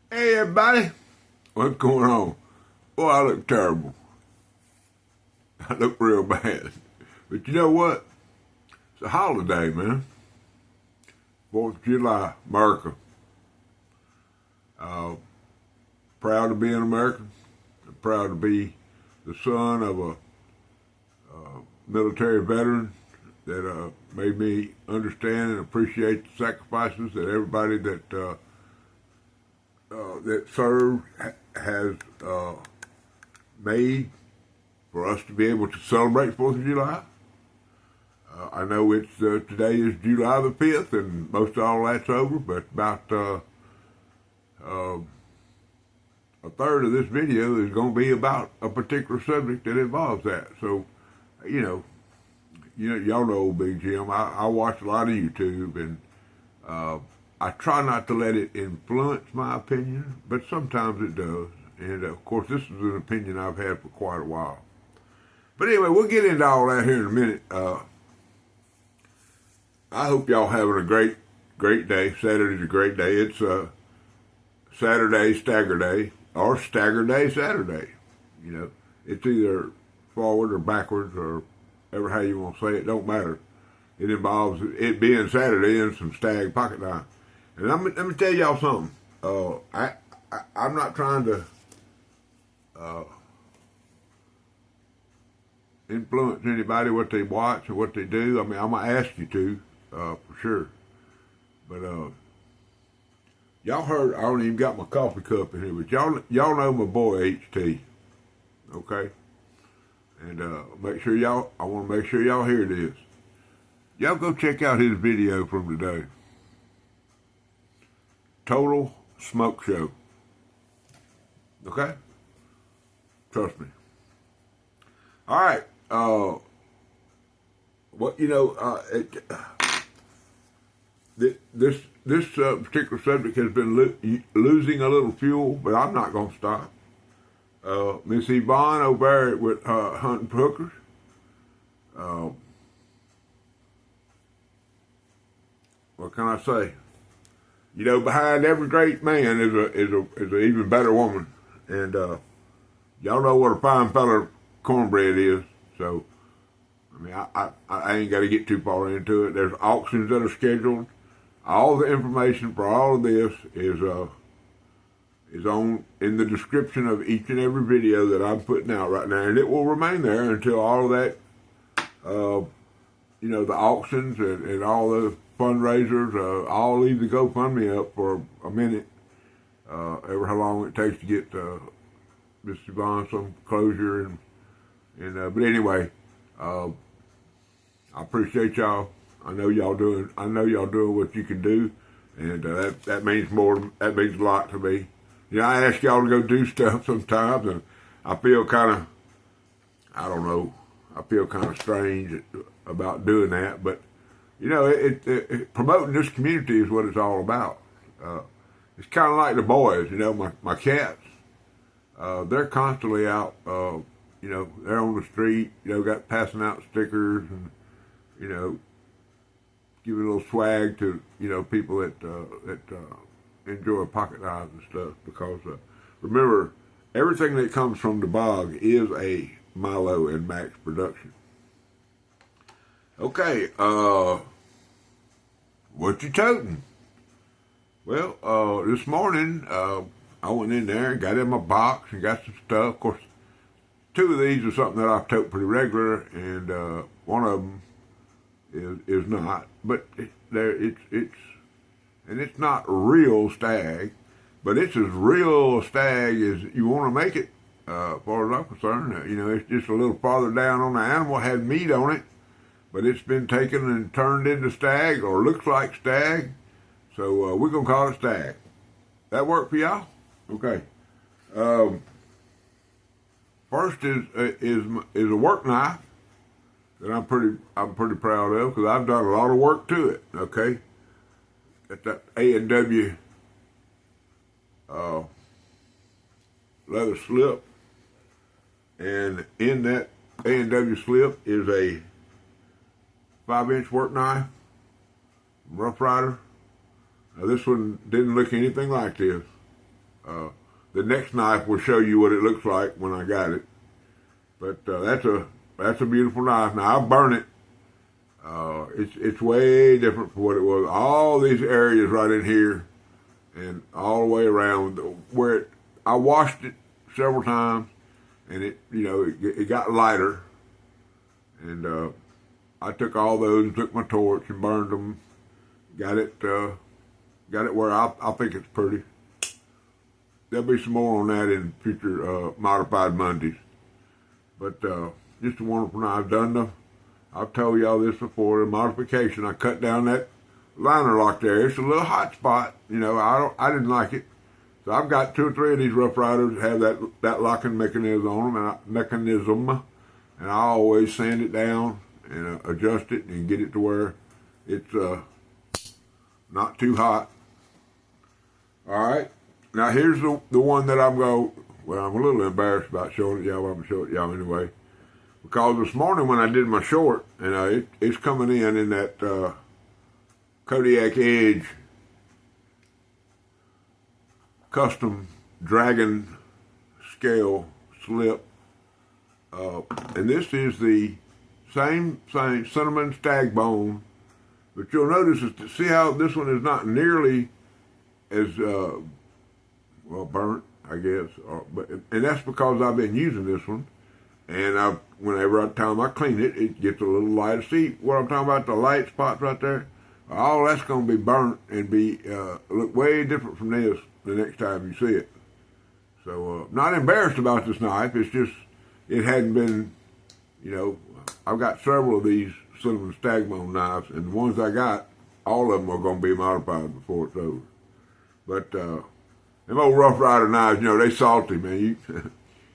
Hey everybody, what's going on? Oh, I look terrible. I look real bad. But you know what? It's a holiday, man. 4th of July, America. Proud to be an American. I'm proud to be the son of a military veteran that made me understand and appreciate the sacrifices that everybody that served has made for us to be able to celebrate 4th of July. I know it's today is July the 5th, and most of all that's over, but about a third of this video is going to be about a particular subject that involves that. So, y'all know old Big Jim. I watch a lot of YouTube, and I try not to let it influence my opinion, but sometimes it does. And of course, this is an opinion I've had for quite a while. But anyway, we'll get into all that here in a minute. I hope y'all having a great day. Saturday's a great day. It's Saturday, Stagerday, or Stagerday Saturday. It's either forward or backwards or ever how you want to say it. Don't matter. It involves it being Saturday and some stag pocket time. And let me tell y'all something. I'm not trying to influence anybody what they watch or what they do. I mean, I'm gonna ask you to for sure. But y'all heard I don't even got my coffee cup in here, but y'all know my boy HT, okay? And I want to make sure y'all hear this. Y'all go check out his video from today. Total Smoke Show. Okay? Trust me. All right. This particular subject has been losing a little fuel, but I'm not going to stop. Miss Yvonne over there with hunting hookers. What can I say? Behind every great man is a even better woman, and y'all know what a fine fella cornbread is. So, I mean, I ain't got to get too far into it. There's auctions that are scheduled. All the information for all of this is on in the description of each and every video that I'm putting out right now, and it will remain there until all of that, the auctions and all the fundraisers. I'll leave the GoFundMe up for a minute, ever how long it takes to get Miss Yvonne some closure but anyway, I appreciate y'all. I know y'all doing what you can do, and that means more. That means a lot to me. I ask y'all to go do stuff sometimes, and I feel kind of, I don't know, I feel kind of strange about doing that. But promoting this community is what it's all about. It's kind of like the boys. My cats. They're constantly out. They're on the street. Got passing out stickers and giving a little swag to people that enjoy pocket knives and stuff. Because remember, everything that comes from the bog is a Milo and Max production. Okay, what you toting? Well, this morning I went in there and got in my box and got some stuff. Of course, 2 of these are something that I've tote pretty regular, and one of them is not. But it's not real stag, but it's as real a stag as you want to make it, as far as I'm concerned. It's just a little farther down on the animal, had meat on it, but it's been taken and turned into stag, or looks like stag. So we're gonna call it stag. That work for y'all? Okay. First is a work knife that I'm pretty proud of, because I've done a lot of work to it. Okay. Got that A&W leather slip, and in that A&W slip is a 5-inch work knife, Rough Rider. Now this one didn't look anything like this. The next knife will show you what it looks like when I got it. But that's a beautiful knife. Now I burn it. It's way different from what it was. All these areas right in here, and all the way around where I washed it several times, and it got lighter, and I took all those, took my torch and burned them, got it where I think it's pretty. There'll be some more on that in future Modified Mondays. But just a wonderful knife. I've told y'all this before, the modification, I cut down that liner lock there. It's a little hot spot, I didn't like it. So I've got 2 or 3 of these Rough Riders that have that locking mechanism on them, and I always sand it down and adjust it and get it to where it's not too hot. All right, now here's the one that I'm a little embarrassed about showing it y'all, but I'm gonna show it y'all anyway. Because this morning when I did my short, and it's coming in that Kodiak Edge custom dragon scale slip, and this is the same cinnamon stag bone, but you'll notice see how this one is not nearly as burnt, I guess, and that's because I've been using this one, and whenever time I clean it, it gets a little lighter. See what I'm talking about? The light spots right there. All that's going to be burnt and be look way different from this the next time you see it. So not embarrassed about this knife. It's just it hadn't been, I've got several of these cinnamon stag bone knives, and the ones I got, all of them are going to be modified before it's over. But them old Rough Rider knives, they salty, man.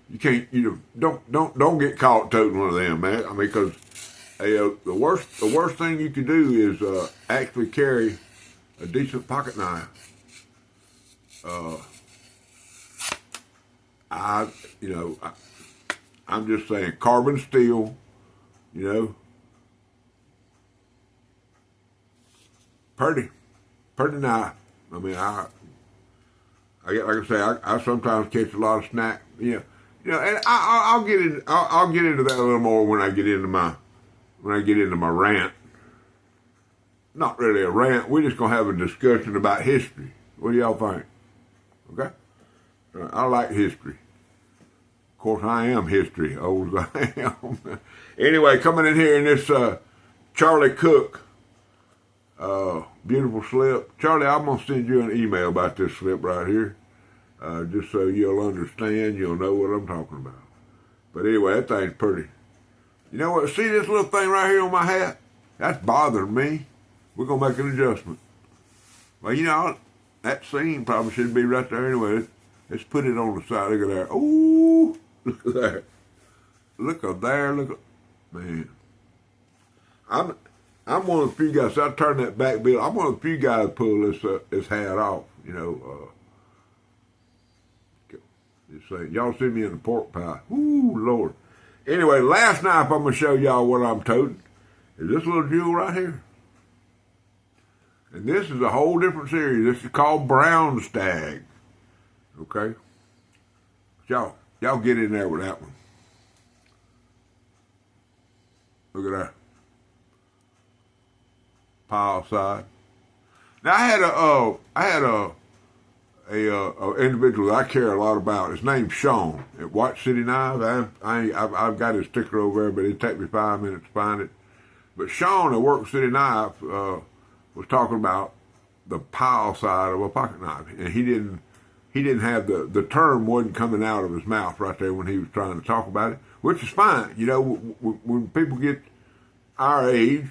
You can't, don't get caught toting one of them, man. I mean, because the worst thing you can do is actually carry a decent pocket knife. I'm just saying, carbon steel, pretty knife. I mean, like I say, I sometimes catch a lot of snack, and I'll get into that a little more when I get into my rant. Not really a rant. We're just gonna have a discussion about history. What do y'all think? Okay. I like history. Of course, I am history, old as I am. Anyway, coming in here in this Charlie Cook beautiful slip. Charlie, I'm going to send you an email about this slip right here, just so you'll understand, you'll know what I'm talking about. But anyway, that thing's pretty. You know what? See this little thing right here on my hat? That's bothering me. We're going to make an adjustment. Well, that seam probably should be right there anyway. Let's put it on the side. Look at there. Ooh, look at there. Look at there. Look at, man. I'm one of the few guys. I turn that back bill. I'm one of the few guys pull this hat off. Just saying. Y'all see me in the pork pie. Ooh, Lord. Anyway, last knife I'm gonna show y'all what I'm toting is this little jewel right here. And this is a whole different series. This is called Brown Stag. Okay? Y'all get in there with that one. Look at that. Pile side. Now I had a individual that I care a lot about. His name's Sean at White City Knives. I've got his sticker over there, but it'd take me 5 minutes to find it. But Sean at Work City Knives was talking about the pile side of a pocket knife, and he didn't have the term wasn't coming out of his mouth right there when he was trying to talk about it, which is fine. When people get our age,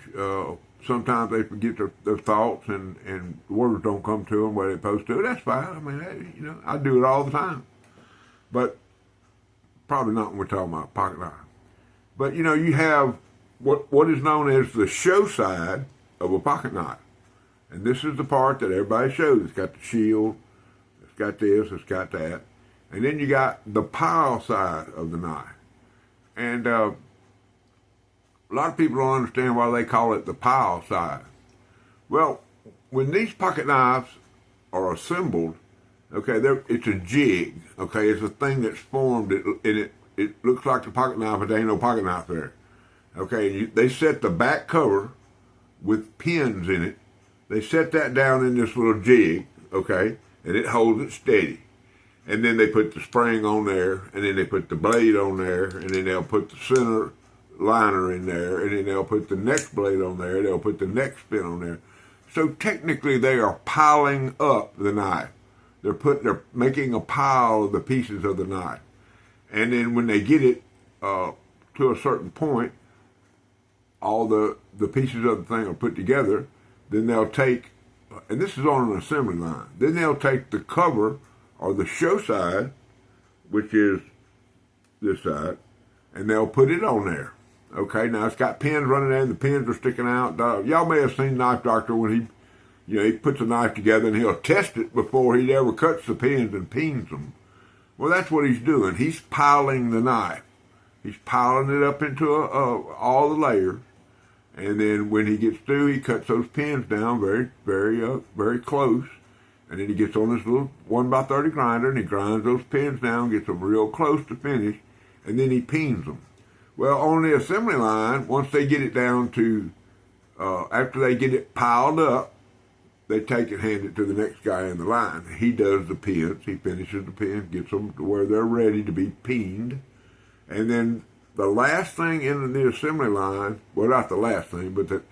sometimes they forget their thoughts and words don't come to them where they're supposed to. That's fine. I mean, I do it all the time. But probably not when we're talking about pocket knife. But, you have what is known as the show side of a pocket knife. And this is the part that everybody shows. It's got the shield. It's got this. It's got that. And then you got the pile side of the knife. And a lot of people don't understand why they call it the pile side. Well, when these pocket knives are assembled, Okay, it's a jig. Okay, it's a thing that's formed, it looks like a pocket knife, but there ain't no pocket knife there. Okay, they set the back cover with pins in it. They set that down in this little jig, okay, and it holds it steady. And then they put the spring on there, and then they put the blade on there, and then they'll put the center liner in there, and then they'll put the next blade on there, they'll put the next pin on there. So technically they are piling up the knife. They're making a pile of the pieces of the knife. And then when they get it to a certain point, all the pieces of the thing are put together. Then they'll take, and this is on an assembly line, then they'll take the cover or the show side, which is this side, and they'll put it on there. Okay, now it's got pins running there, and the pins are sticking out. Y'all may have seen Knife Doctor when he puts a knife together and he'll test it before he ever cuts the pins and pins them. Well, that's what he's doing. He's piling the knife. He's piling it up into all the layers, and then when he gets through, he cuts those pins down very close, and then he gets on this little 1x30 grinder and he grinds those pins down, gets them real close to finish, and then he pins them. Well, on the assembly line, once they get it down to, after they get it piled up, they take it, hand it to the next guy in the line. He does the pins. He finishes the pins, gets them to where they're ready to be pinned. And then the last thing in the assembly line, well, not the last thing, but that's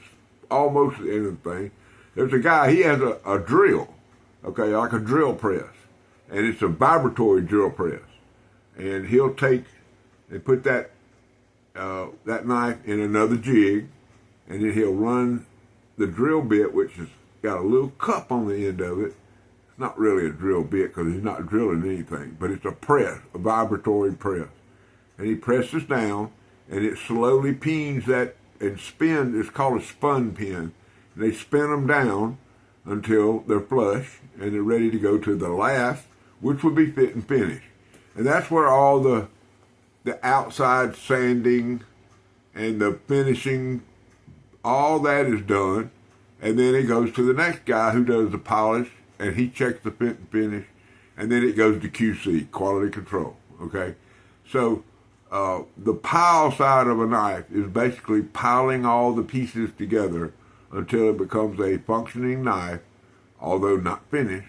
almost the end of the thing, there's a guy, he has a drill, okay, like a drill press. And it's a vibratory drill press. And he'll take and put that knife in another jig, and then he'll run the drill bit, which has got a little cup on the end of it. It's not really a drill bit because he's not drilling anything, but it's a press, a vibratory press. And he presses down, and it slowly pins that and spins. It's called a spun pin. And they spin them down until they're flush, and they're ready to go to the last, which would be fit and finish. And that's where all the outside sanding and the finishing, all that is done. And then it goes to the next guy who does the polish, and he checks the fit and finish, and then it goes to QC, quality control, okay? So the pile side of a knife is basically piling all the pieces together until it becomes a functioning knife, although not finished,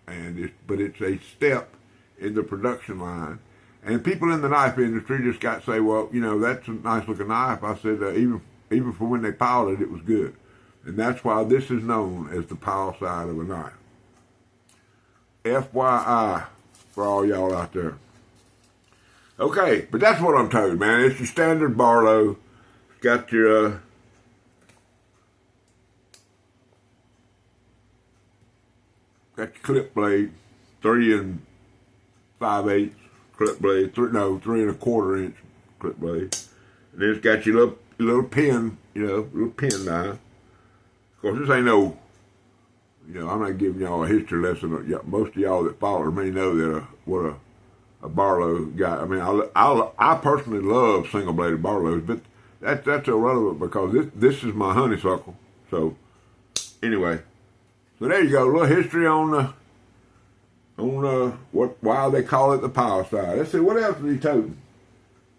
but it's a step in the production line. And people in the knife industry just got to say, well, that's a nice looking knife. I said, even for when they piled it, it was good. And that's why this is known as the pile side of a knife. FYI for all y'all out there. Okay, but that's what I'm told, man. It's your standard Barlow. It's got your clip blade, 3 5/8 clip blade, 3 1/4 inch clip blade. And then it's got your little pin, little pin knife. Of course, this ain't no, I'm not giving y'all a history lesson. Most of y'all that follow me know that what a Barlow guy. I mean, I personally love single-bladed Barlows, but that's irrelevant because this is my honeysuckle. So anyway, so there you go. A little history on why they call it the pile side. Let's see, what else is he toting?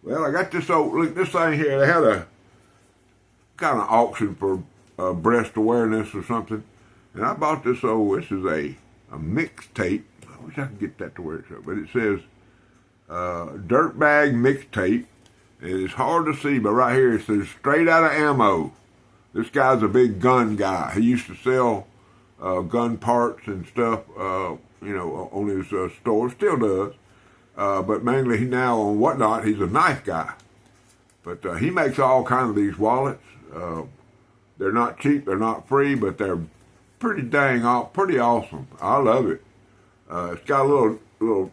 Well, I got this this thing here. They had a kind of auction for breast awareness or something, and I bought this this is a mixtape. I wish I could get that to where it's up, but it says Dirtbag Mixtape, and it's hard to see, but right here it says straight out of ammo. This guy's a big gun guy. He used to sell gun parts and stuff, on his store, still does, but mainly now on Whatnot, he's a knife guy. But he makes all kinds of these wallets. They're not cheap, they're not free, but they're pretty awesome. I love it. It's got a little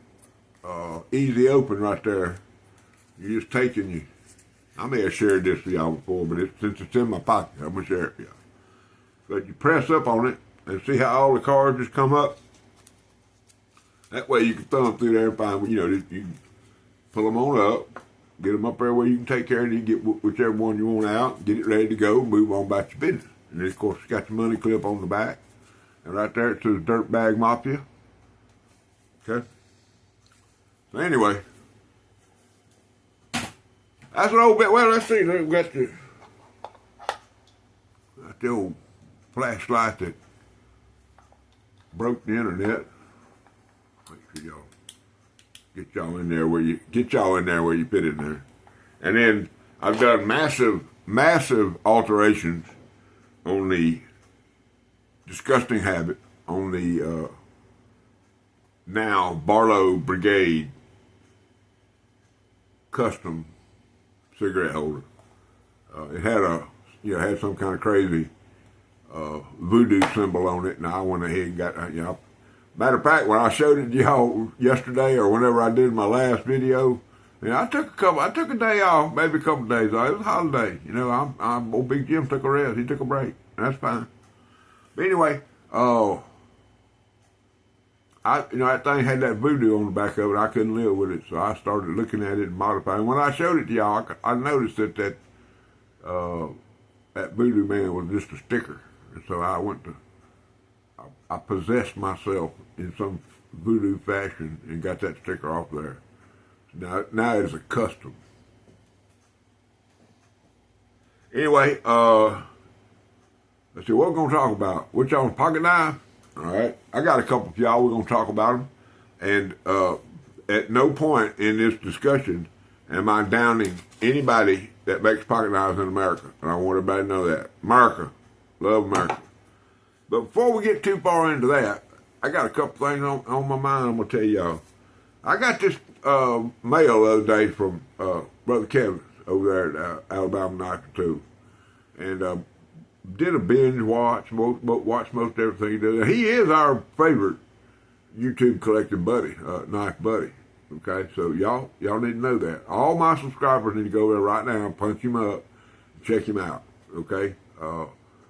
easy open right there. You just take and I may have shared this with y'all before, but since it's in my pocket, I'm gonna share it with y'all. But you press up on it and see how all the cards just come up. That way you can thumb through there and find, you can pull them on up, get them up there where you can take care of it, you get whichever one you want out, get it ready to go, move on about your business. And then, of course, it's got your money clip on the back. And right there it says Dirtbag Mafia. Okay? So anyway, that's an old bit. Well, let's see. We've got the old flashlight that broke the internet. Make sure y'all get y'all in there where you fit in there. And then I've done massive alterations on the Disgusting Habit, on the now Barlow Brigade custom cigarette holder. It had some kind of crazy voodoo symbol on it, and I went ahead and got, matter of fact, when I showed it to y'all yesterday or whenever I did my last video, I took a day off, maybe a couple of days off. It was a holiday. Old Big Jim took a rest. He took a break. That's fine. But anyway, that thing had that voodoo on the back of it. I couldn't live with it, so I started looking at it and modifying. When I showed it to y'all, I noticed that voodoo man was just a sticker, and so I possessed myself in some voodoo fashion and got that sticker off there. Now it's a custom. Anyway, let's see what we're going to talk about. Which on pocket knife? All right, I got a couple of y'all. We're going to talk about them, and at no point in this discussion am I downing anybody that makes pocket knives in America, and I want everybody to know that. America, love America. But before we get too far into that, I got a couple things on my mind I'm going to tell y'all. I got this mail the other day from Brother Kevin over there at Alabama Knife and Tool, and did a binge watch, watched most everything he does. He is our favorite YouTube collecting buddy, knife buddy. Okay, so y'all need to know that. All my subscribers need to go there right now and punch him up and check him out. Okay, I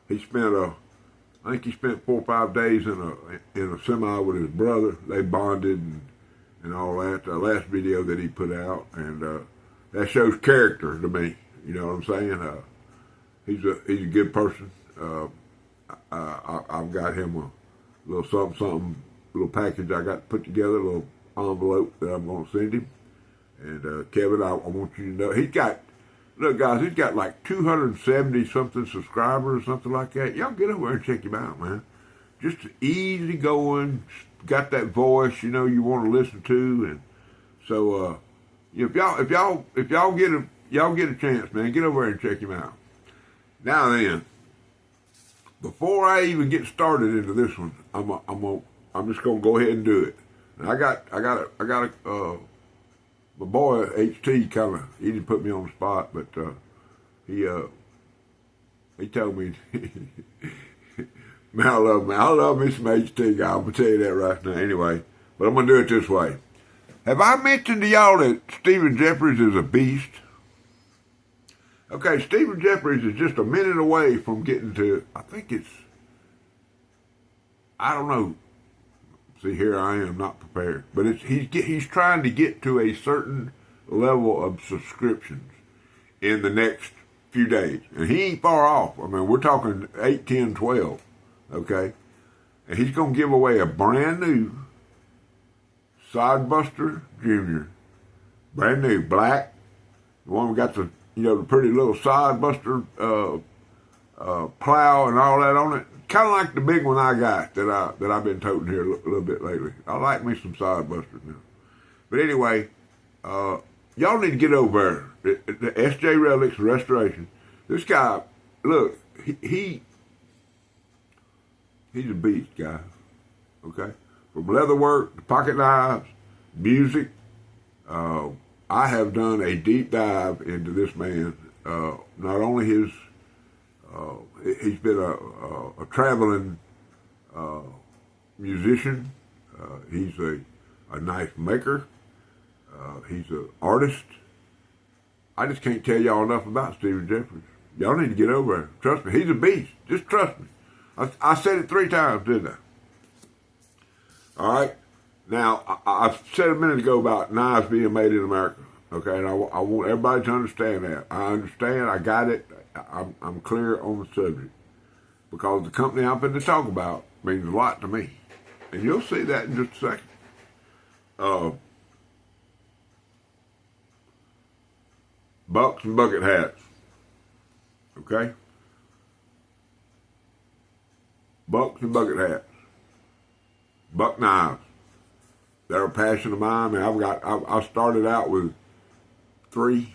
think he spent 4 or 5 days in a semi with his brother. They bonded and all that. The last video that he put out, and that shows character to me. You know what I'm saying? He's a good person. I've got him a little something, little package I got put together, a little envelope that I'm going to send him. And Kevin, I want you to know, he's got like 270 something subscribers, something like that. Y'all get over there and check him out, man. Just easy going, got that voice, you want to listen to, and so if y'all get a chance, man, get over there and check him out. Now then, before I even get started into this one, I'm just gonna go ahead and do it. And I got my boy HT he didn't put me on the spot, but he told me, man, I love me some HT guy. I'm gonna tell you that right now. Anyway, but I'm gonna do it this way. Have I mentioned to y'all that Stephen Jeffries is a beast? Okay, Stephen Jeffries is just a minute away from getting to, I don't know. See, here I am, not prepared. But he's trying to get to a certain level of subscriptions in the next few days. And he ain't far off. I mean, we're talking 8, 10, 12, okay? And he's going to give away a brand new Sidebuster Jr. Brand new, black. The one we got the pretty little Sidebuster plow and all that on it. Kind of like the big one I got that I've been toting here a little bit lately. I like me some Sidebusters now. But anyway, y'all need to get over there. The SJ Relics Restoration. This guy, look, he's a beast, guys. Okay? From leatherwork to pocket knives, music. I have done a deep dive into this man. Not only he's been a traveling musician. He's a knife maker. He's an artist. I just can't tell y'all enough about Stephen Jeffries. Y'all need to get over there. Trust me, he's a beast. Just trust me. I said it 3 times, didn't I? All right. Now, I said a minute ago about knives being made in America. Okay, and I want everybody to understand that. I understand. I got it. I'm clear on the subject, because the company I'm going to talk about means a lot to me, and you'll see that in just a second. uh, bucks and bucket hats. Okay? Bucks and bucket hats. Buck knives. They're a passion of mine. I started out with 3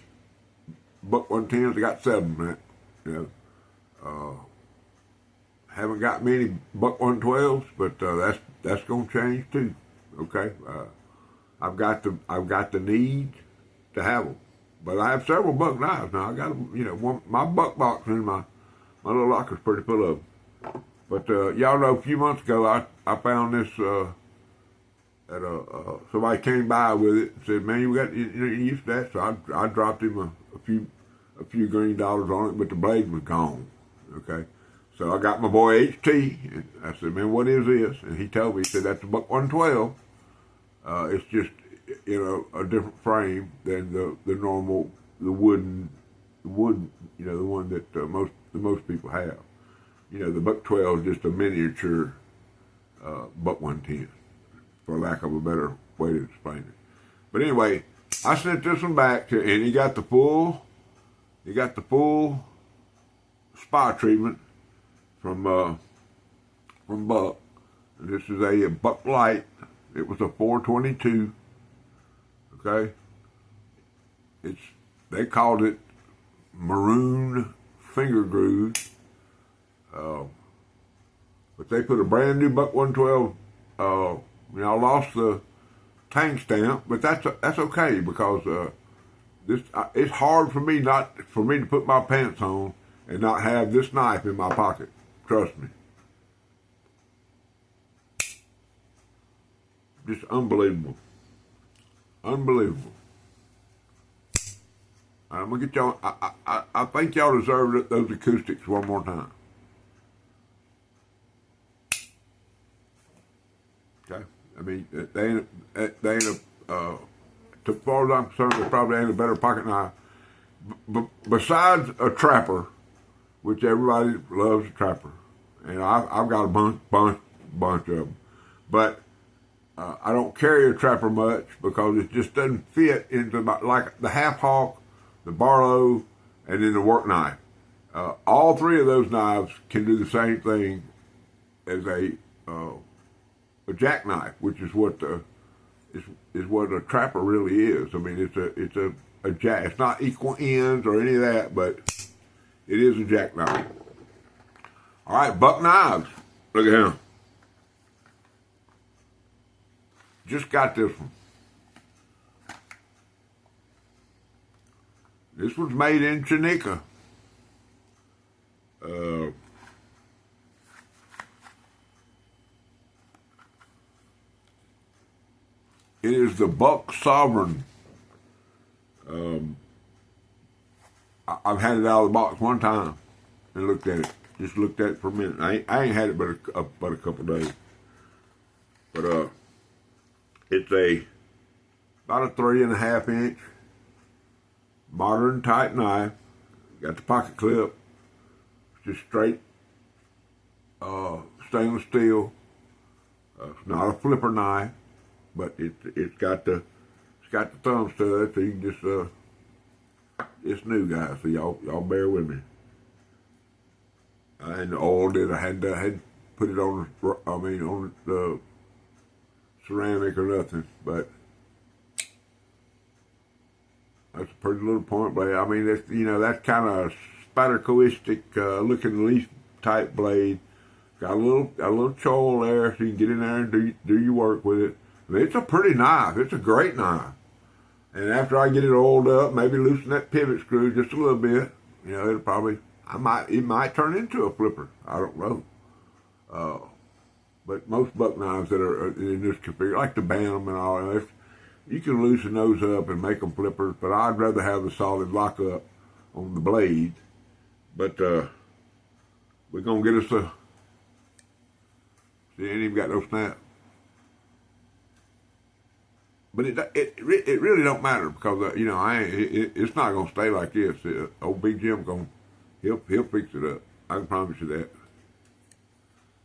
buck 110s. I got 7, man. You know, haven't got many buck 112s, but that's gonna change too. Okay, I've got the need to have them, but I have several buck knives now. I got them. You know, my buck box in my little locker's pretty full of them. But y'all know, a few months ago, I found this at somebody came by with it and said, "Man, you use that." So I dropped him a few green dollars on it, but the blade was gone. Okay, so I got my boy HT, and I said, "Man, what is this?" And he told me, he said, "That's a buck 112. It's just, you know, a different frame than the normal the wooden, you know, the one that most people have. You know, the buck 12 is just a miniature buck 110, for lack of a better way to explain it. But anyway, I sent this one back to, and he got the full spy treatment from Buck. And this is a Buck Light. It was a 422. Okay, they called it maroon finger grooves. But they put a brand new Buck 112. You know, I lost the tank stamp, but that's okay, because it's hard for me to put my pants on and not have this knife in my pocket. Trust me. Just unbelievable. Unbelievable. I'm gonna get y'all. I think y'all deserve those acoustics one more time. Okay. I mean, they ain't as far as I'm concerned, there probably ain't a better pocket knife. Besides a trapper, which everybody loves a trapper, and I've got a bunch of them, but I don't carry a trapper much because it just doesn't fit into like the half hawk, the Barlow, and then the work knife. All 3 of those knives can do the same thing as a jackknife, which is what a trapper really is. I mean, it's a jack. It's not equal ends or any of that, but it is a jackknife. All right, buck knives. Look at him. Just got this one. This was made in Chanika. It is the Buck Sovereign. I've had it out of the box one time and looked at it. Just looked at it for a minute. I ain't had it but a couple days. But it's about a 3.5 inch modern type knife. Got the pocket clip. It's just straight stainless steel. It's not a flipper knife, but it's got the thumb stud, so you can just it's new, guys, so y'all bear with me. I hadn't oiled it. I hadn't put it on the ceramic or nothing, but that's a pretty little point blade. I mean, that's kind of Spydercoistic looking leaf type blade. Got a little choil there, so you can get in there and do your work with it. I mean, it's a pretty knife. It's a great knife. And after I get it oiled up, maybe loosen that pivot screw just a little bit, you know, it might turn into a flipper. I don't know. But most buck knives that are in this configuration, like the Bantam and all that, you can loosen those up and make them flippers, but I'd rather have the solid lockup on the blade. But we're going to get us a... See, it ain't even got no snap. But it really don't matter, because it's not gonna stay like this. Old Big Jim he'll fix it up. I can promise you that.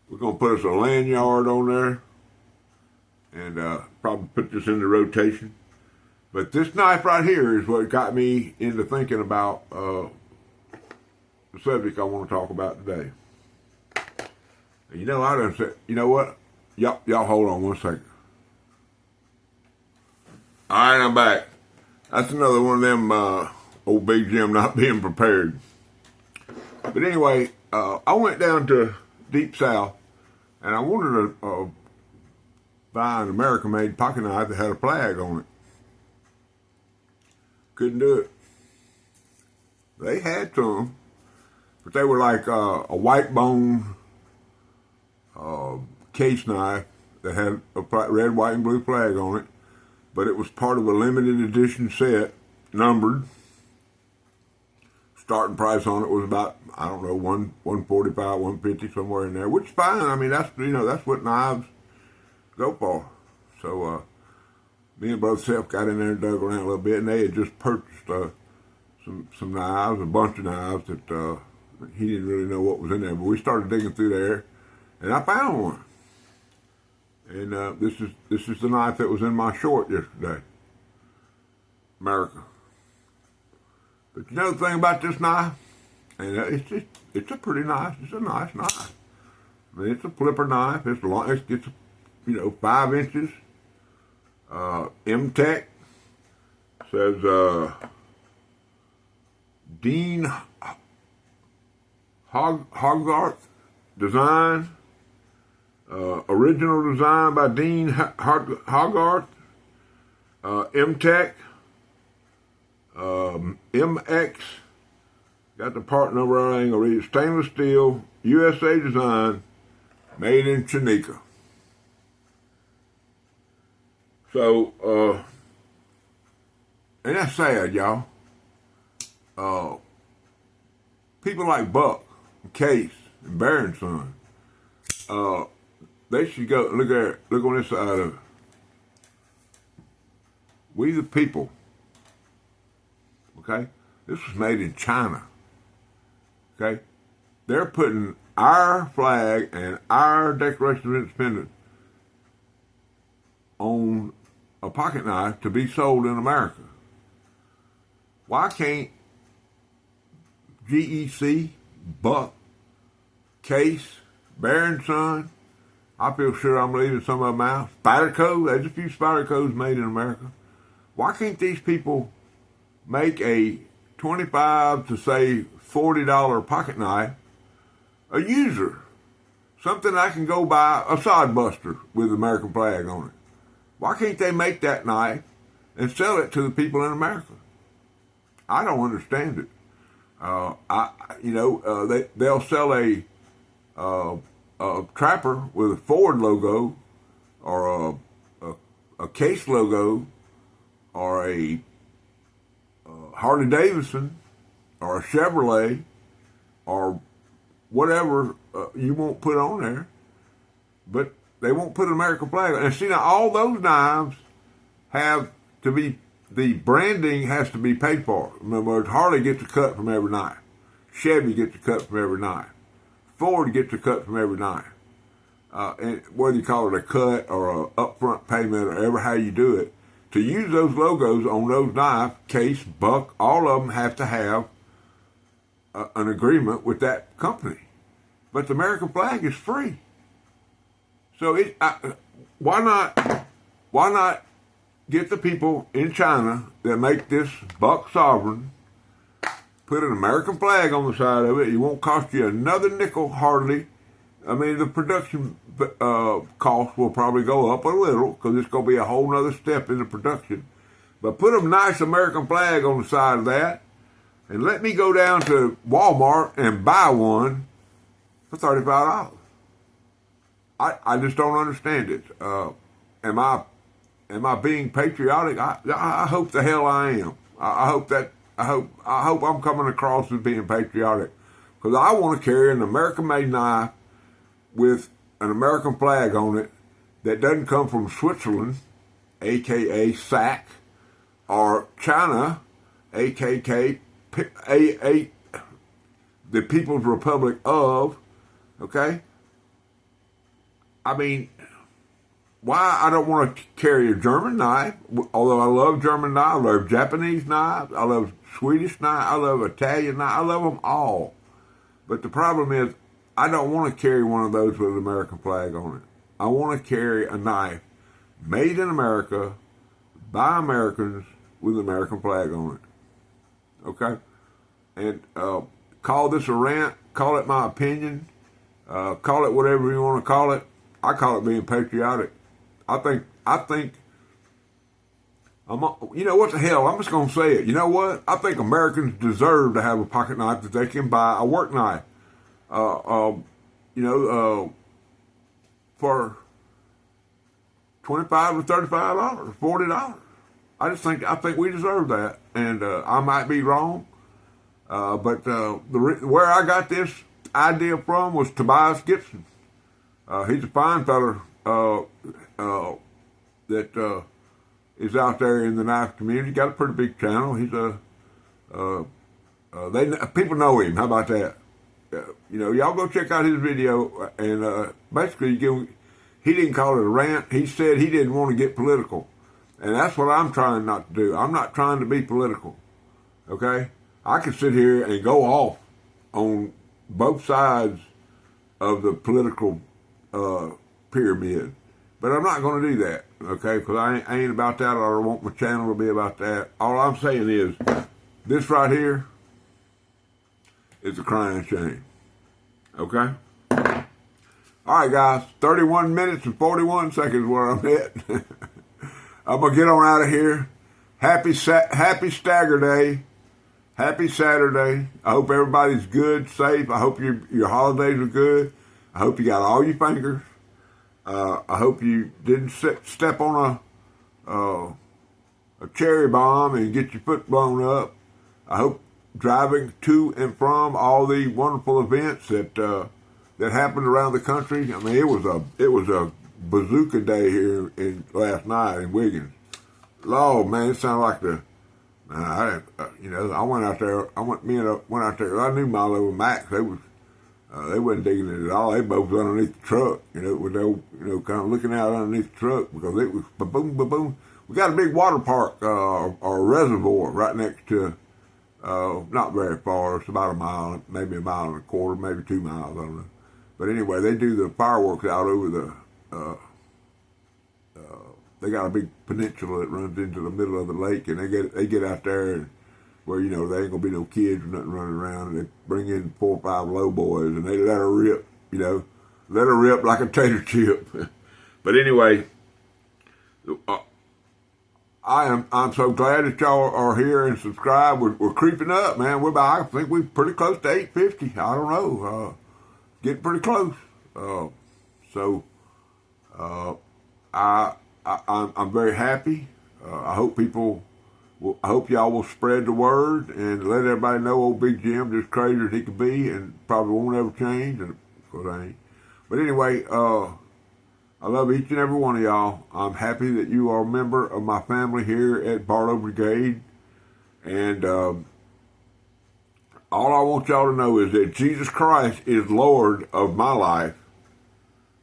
We're gonna put us a lanyard on there, and probably put this into rotation. But this knife right here is what got me into thinking about the subject I want to talk about today. And you know, I done said, you know what? Y'all hold on one second. All right, I'm back. That's another one of them old Big Jim not being prepared. But anyway, I went down to Deep South, and I wanted to buy an American-made pocket knife that had a flag on it. Couldn't do it. They had some, but they were like a white bone case knife that had a red, white, and blue flag on it, but it was part of a limited edition set, numbered. Starting price on it was about, I don't know, $145, $150, somewhere in there, which is fine. I mean, that's what knives go for. So me and Brother Seth got in there and dug around a little bit, and they had just purchased some knives, a bunch of knives that he didn't really know what was in there. But we started digging through there, and I found one. And this is the knife that was in my short yesterday, America. But you know the thing about this knife, and it's a pretty nice, it's a nice knife. I mean, it's a flipper knife. It's long. It's 5 inches. M-Tech says Dean Hogarth design. Original design by Dean Hogarth. M-Tech. MX. Got the part number, I ain't gonna read it. Stainless steel, USA design, made in Chineka. So, and that's sad, y'all. People like Buck, and Case, and Barron Son, they should go, look on this side of it. We the people, okay? This was made in China, okay? They're putting our flag and our Declaration of Independence on a pocket knife to be sold in America. Why can't GEC, Buck, Case, Barron Son, I feel sure I'm leaving some of them out, Spyderco, there's a few Spydercos made in America. Why can't these people make a $25 to say $40 pocket knife a user? Something I can go buy, a sod buster with American flag on it. Why can't they make that knife and sell it to the people in America? I don't understand it. They'll sell a trapper with a Ford logo, or a Case logo, or a Harley Davidson, or a Chevrolet, or whatever you won't put on there, but they won't put an American flag on. And see, now all those knives have to be, the branding has to be paid for. In other words, Harley gets a cut from every knife. Chevy gets a cut from every knife. Ford gets a cut from every knife. And whether you call it a cut or a upfront payment or ever how you do it, to use those logos on those knives, Case, Buck, all of them have to have an agreement with that company. But the American flag is free. So why not get the people in China that make this Buck Sovereign, put an American flag on the side of it. It won't cost you another nickel hardly. I mean, the production cost will probably go up a little because it's going to be a whole nother step in the production. But put a nice American flag on the side of that, and let me go down to Walmart and buy one for $35. I just don't understand it. Am I being patriotic? I hope the hell I am. I hope I'm coming across as being patriotic, because I want to carry an American-made knife with an American flag on it that doesn't come from Switzerland, aka SAC, or China, aka the People's Republic of. Okay. I mean, why I don't want to carry a German knife, although I love German knives, I love Japanese knives, I love Swedish knives, I love Italian knives, I love them all. But the problem is, I don't want to carry one of those with an American flag on it. I want to carry a knife made in America by Americans with an American flag on it. Okay? And call this a rant, call it my opinion, call it whatever you want to call it. I call it being patriotic. I think, you know what the hell, I'm just going to say it. You know what? I think Americans deserve to have a pocket knife that they can buy, a work knife, for $25 to $35, $40. I think we deserve that. And I might be wrong, but where I got this idea from was Tobias Gibson. He's a fine feller that is out there in the knife community. Got a pretty big channel. He's people know him. How about that? Y'all go check out his video. And basically, he didn't call it a rant. He said he didn't want to get political, and that's what I'm trying not to do. I'm not trying to be political. Okay, I can sit here and go off on both sides of the political pyramid, but I'm not going to do that, okay, because I ain't about that. I don't want my channel to be about that. All I'm saying is, this right here is a crying shame, okay? All right, guys, 31 minutes and 41 seconds where I'm at. I'm going to get on out of here. Happy Stagerday. Happy Saturday. I hope everybody's good, safe. I hope your holidays are good. I hope you got all your fingers. I hope you didn't step on a cherry bomb and get your foot blown up. I hope driving to and from all the wonderful events that happened around the country. I mean, it was a bazooka day here last night in Wiggins. Lord, man, it sounded like I went out there. Went out there. I knew Milo and Max. They wasn't digging it at all. They both was underneath the truck. With they kind of looking out underneath the truck because it was ba-boom, ba-boom. We got a big water park or reservoir right next to, not very far. It's about a mile, maybe a mile and a quarter, maybe 2 miles. I don't know. But anyway, they do the fireworks out over the. They got a big peninsula that runs into the middle of the lake, and they get out there and where there ain't gonna be no kids or nothing running around, and they bring in 4 or 5 low boys and they let her rip, let her rip like a tater chip. But anyway, I'm so glad that y'all are here and subscribe. We're creeping up, man. I think we're pretty close to 850. I don't know, getting pretty close. I'm very happy. I hope y'all will spread the word and let everybody know old Big Jim just crazy as he could be and probably won't ever change. And of course I ain't. But anyway, I love each and every one of y'all. I'm happy that you are a member of my family here at Barlow Brigade. And all I want y'all to know is that Jesus Christ is Lord of my life.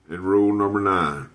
And rule number 9.